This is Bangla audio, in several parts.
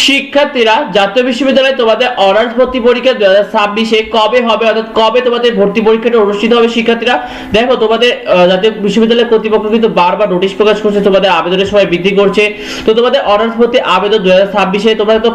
শিক্ষার্থীরা, জাতীয় বিশ্ববিদ্যালয়ে তোমাদের অনার্স ভর্তি পরীক্ষা 2026 কবে হবে, অর্থাৎ কবে তোমাদের ভর্তি পরীক্ষাটা অনুষ্ঠিত হবে শিক্ষার্থীরা? দেখো, তোমাদের জাতীয় বিশ্ববিদ্যালয় কর্তৃপক্ষ কিন্তু বারবার নোটিশ প্রকাশ করছে, তোমাদের আবেদনের সময় বৃদ্ধি করছে। তো তোমাদের অনার্স ভর্তি আবেদন 2026 তোমরা তো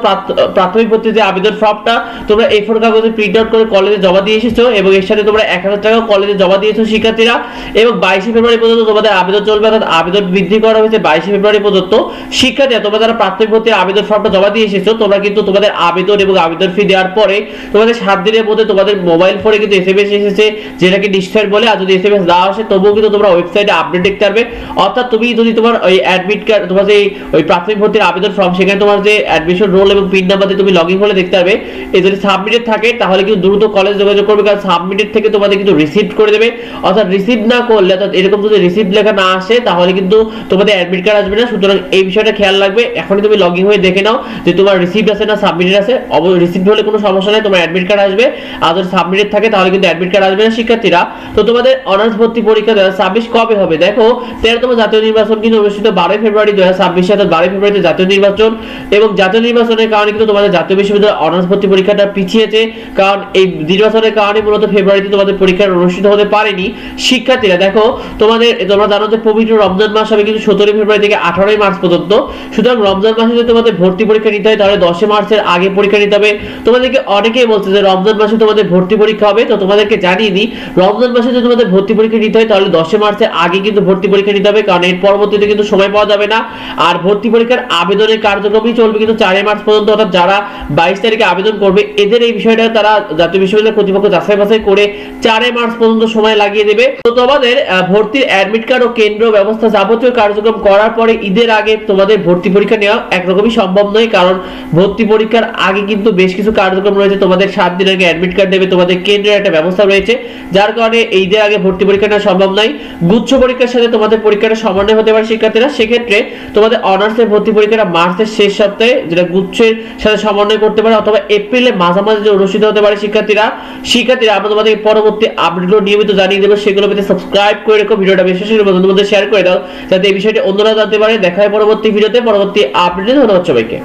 প্রাথমিক ভর্তি যে আবেদন ফর্মটা তোমরা A4 কাগজে প্রিন্ট আউট করে কলেজে জমা দিয়ে এসেছো এবং এর সাথে তোমরা 1000 টাকা কলেজে জমা দিয়েছো শিক্ষার্থীরা। এবং 22 ফেব্রুয়ারি পর্যন্ত তোমাদের আবেদন চলবে, অর্থাৎ আবেদন বৃদ্ধি করা হয়েছে 22 ফেব্রুয়ারি পর্যন্ত। শিক্ষার্থীরা, তোমরা যারা প্রাথমিক ভর্তির আবেদন ফর্মটা জমা দিয়ে এসেছো, তোমরা কিন্তু তোমাদের আবেদন এবং আবেদন ফি দেওয়ার পরে তোমাদের 7 দিনের মধ্যে তোমাদের মোবাইল ফোনে কিন্তু এসএমএস এসেছে, যেটাকে ডিসফায়ার বলে। আর যদি এসএমএস না আসে তবুও কিন্তু তোমরা ওয়েবসাইটে আপডেট দেখতে পারবে। অর্থাৎ তুমি যদি তোমার ওই অ্যাডমিট কার্ড, তোমার যে ওই প্রাথমিক ভর্তির আবেদন ফর্ম, সেখানে তোমার যে অ্যাডমিশন রোল এবং পিন নাম্বার দিয়ে তুমি লগইন হলে দেখতে পারবে। এই যদি সাবমিটেড থাকে তাহলে কিন্তু দ্রুত কলেজ যোগাযোগ করবে, কারণ সাবমিটেড থেকে তোমাদের কিন্তু রিসিভ করে দেবে। অর্থাৎ রিসিভ না করলে, অর্থাৎ এরকম যদি রিসিভ লেখা না আসে তাহলে কিন্তু তোমাদের অ্যাডমিট কার্ড আসবে না। সুতরাং এই বিষয়টা খেয়াল রাখবে। এখনই তুমি লগইন হয়ে দেখে নাও যে তোমার রিসিভ আছে না সাবমিটেড আছে। অবশ্যই রিসিভ হলে কোনো সমস্যা নাই, তোমার অ্যাডমিট কার্ড আসবে। আর যদি সাবমিটেড থাকে তাহলে কিন্তু অ্যাডমিট কার্ড আসবে না শিক্ষার্থীরা। তো তোমাদের অনার্স ভর্তি পরীক্ষা 2026 কবে হবে? দেখো, 13তম জাতীয় নির্বাচন কিন্তু অনুষ্ঠিত 12 ফেব্রুয়ারি 2026, অর্থাৎ 12 ফেব্রুয়ারিতে জাতীয় নির্বাচন। এবং জাতীয় নির্বাচনের কারণে কিন্তু তোমাদের জাতীয় বিশ্ববিদ্যালয় অনার্স ভর্তি পরীক্ষাটা পিছিয়েছে, কারণ এই নির্বাচনের কারণে মূলত ফেব্রুয়ারিতে তোমাদের পরীক্ষা অনুষ্ঠিত হতে পারেনি শিক্ষার্থীরা। দেখো, তোমরা জানো যে পবিত্র রমজান মাস হবে কিন্তু 17 ফেব্রুয়ারি থেকে 18 মার্চ পর্যন্ত। সুতরাং রমজান মাসে যদি তোমাদের ভর্তি পরীক্ষা নিতে হয় তাহলে 10 মার্চের আগে পরীক্ষা নিতে হবে। তোমাদেরকে অনেকেই বলছে যে রমজান মাসে তোমাদের ভর্তি পরীক্ষা হবে, তো তোমাদেরকে জানিয়ে দিই, রমজান মাসে যদি তোমাদের ভর্তি পরীক্ষা নিতে হয় তাহলে 10 মার্চের আগে কিন্তু ভর্তি পরীক্ষা নিতে হবে, কারণ এর পরবর্তীতে কিন্তু সময় পাওয়া যাবে না। আর ভর্তি পরীক্ষার আবেদনের কার্যক্রমই চলবে কিন্তু 4 মার্চ পর্যন্ত, অর্থাৎ যারা 22 তারিখে আবেদন করবে এদের এই বিষয়টা তারা জাতীয় বিশ্ববিদ্যালয় কর্তৃপক্ষ যাচাই বাছাই করে 4 মার্চ পর্যন্ত সময় লাগিয়ে দেবে। তো তোমাদের ভর্তির অ্যাডমিট কার্ড ও কেন্দ্র ব্যবস্থা যাবতীয় কার্যক্রম করার পরে ঈদের আগে তোমাদের ভর্তি পরীক্ষা নেওয়া একরকমই সম্ভব নয়, কারণ ভর্তি পরীক্ষার আগে কিন্তু বেশ কিছু কার্যক্রম রয়েছে। তোমাদের 7 দিন আগে অ্যাডমিট কার্ড দেবে, তোমাদের কেন্দ্রের একটা ব্যবস্থা রয়েছে, যার কারণে ঈদের আগে ভর্তি পরীক্ষা নেওয়া সম্ভব নয়। গুচ্ছ পরীক্ষার সাথে তোমাদের পরীক্ষাটা সমন্বয় হতে পারে শিক্ষার্থীরা। সেক্ষেত্রে তোমাদের অনার্সের ভর্তি পরীক্ষাটা মার্চের শেষ সপ্তাহে, যেটা গুচ্ছের সাথে সমন্বয় করতে পারে, অথবা এপ্রিলের মাঝামাঝি অনুষ্ঠিত হতে পারে শিক্ষার্থীরা। আমরা তোমাদের পরবর্তী আপডেটগুলো নিয়মিত জানিয়ে দেবো, সেগুলো পেতে সাবস্ক্রাইব করে রেখো, ভিডিওটা বেশি বেশি বন্ধুদের মধ্যে শেয়ার করে দাও যাতে এই বিষয়টি অন্যরা জানতে পারে। দেখা হয় পরবর্তী ভিডিওতে, পরবর্তী আপডেটে। ধন্যবাদ সবাইকে।